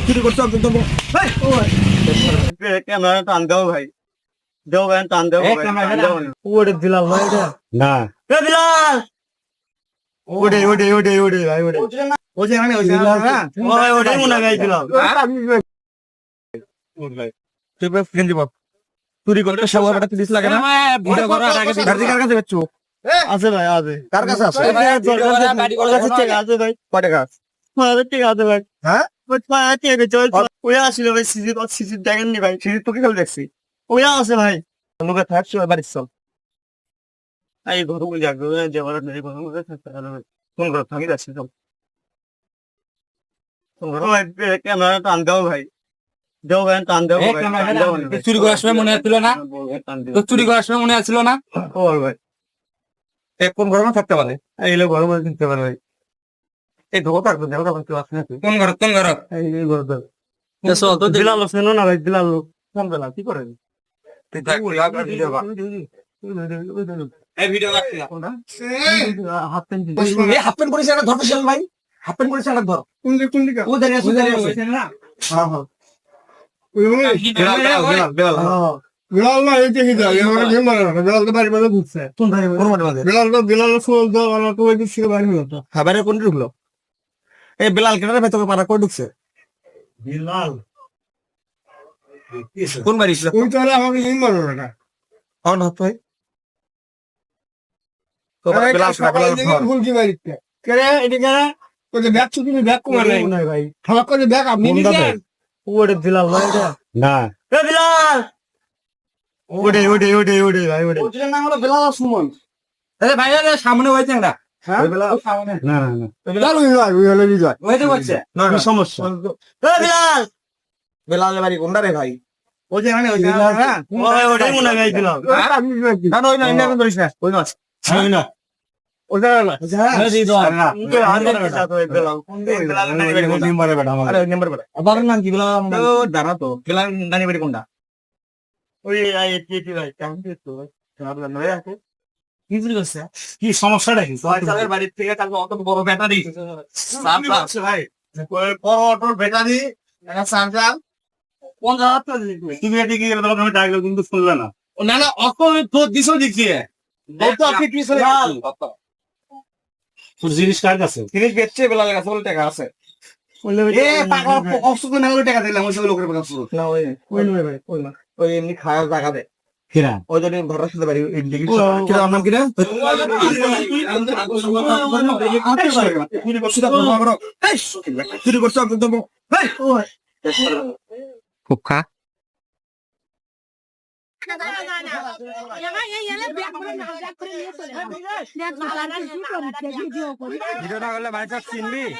চুরি করছো একদম দেবো ক্যামেরা টান দেও ভাই দেও ভাই টান দেও ওরে দিলাম ভাই এটা না এ বিলাল ওরে ওরে ওরে ওরে ভাই ওরে ওছে মানে ওছে না ওই ওটাই মনে গাই দিলাম তুই গেঞ্জি বাপ চুরি করতে সব ব্যাপারটা পুলিশ লাগে না ভিডিও করার আগে গাড়ি কার কাছে বেচছো আছে ভাই আছে কার কাছে আছে আছে ভাই কয় টাকা ঠিক আছে ভাই হ্যাঁ ঠিক আছে চল ওয়া আসলে ভাই সিজি দেখেননি ভাই সিজি তোকে খেলে দেখছি ওয়া আছে ভাই লোকে থাকছো বাড়ি চল এই ঘরগুলো যাবে যে বড় নেই ঘরগুলো থাকতে ফোন করো থাকি যাচ্ছি চল ফোন করো ভাই ক্যামেরা টান দাও ভাই দেও ভাই টান দেও চুরি করার সময় মনে আসছিল না তো চুরি করার সময় মনে আসছিল না ও ভাই কোন ঘরে থাকতে পারে এই লোক ঘরের মধ্যে থাকতে পারে ভাই এই ধোকা থাকতো দেখো তখন কেউ আসে না কোন ঘর এই ঘর দাও তো দিলাল শোনো না ভাই দিলাল ফোন বেলা কি করে হাফ প্যান্ট করেছে একটা ধর ভাই হাফ প্যান্ট করেছে একটা ধর কোন দিকে ও দাঁড়িয়ে আছে না হ্যাঁ হ্যাঁ বিলাল না এই দেখি যাই আমার ঘুম মারে না বিলাল তো বাড়ি মধ্যে ঘুরছে কোন ধারে কোন মাঠে বিলাল ফুল দাও আমার তো ওই দিকে বাড়ি হলো খাবারে কোন ঢুকলো এই বিলাল কেনারে ভাই তোকে পাড়া করে ঢুকছে বিলাল কোন বাড়ি ছিল ওই তাহলে আমাকে ঘুম মারো না কোন হাত ভাই তো বিলাল ফুল কি বাড়িতে কেরে এদিকে ওই যে ব্যাগ তুমি ব্যাগ কমার নাই ভাই খাওয়া করে ব্যাগ আপনি নিছেন ওরে দিলাল ভাই এটা না এ বিলাল ওরে ওরে ওরে ওরে ভাই ওরে ওটার নাম হলো বিলাল সুমন আরে ভাই আরে সামনে হইছে না হ্যাঁ বিলাল সামনে না না না বিলাল ওই হলো বিজয় হইতে বলছে না কি সমস্যা এ বিলাল বিলালের বাড়ি কোনটা রে ভাই ওই যে মানে ওই হ্যাঁ ওই ওটাই মনে গাই দিলাম না ওই না ইন্ডিয়া কোন ধরিস না ওই মাছ ওই না ওটা না আরে দি দাও না আরে নাম্বার বড় আবার নাম কি বিলাল ও দাঁড়া তো বিলাল নানি বাড়ি কোনটা ওই আই টি ভাই কেমন তো ভাই নয় আছে কি চুরি করছে কি সমস্যাটা কি চালের বাড়ির থেকে তারপর অত বড় ব্যাটারি আছে ভাই বড় অটোর ব্যাটারি একটা চার্জার 50,000 টাকা তুমি এদিকে গেলে তখন আমি ডাকলো কিন্তু শুনলে না না না অত তো দিছো দেখছি তো আপনি কি শুনে তোর জিনিস কার কাছে জিনিস বেচছে বিলালের কাছে বলে টাকা আছে এ টাকা অসুখ না হলে টাকা দিলাম ওই সব লোকের কাছে না ওই ওই নয় ভাই ওই না ওই এমনি খাওয়ার টাকা দেয় কিরা ওই জন্য ঘরের সাথে বাড়ি কিরা নাম কিরা চুরি করছো একদম দেবো খুব খা ভিডিওটা করলে বাড়ি চিনবি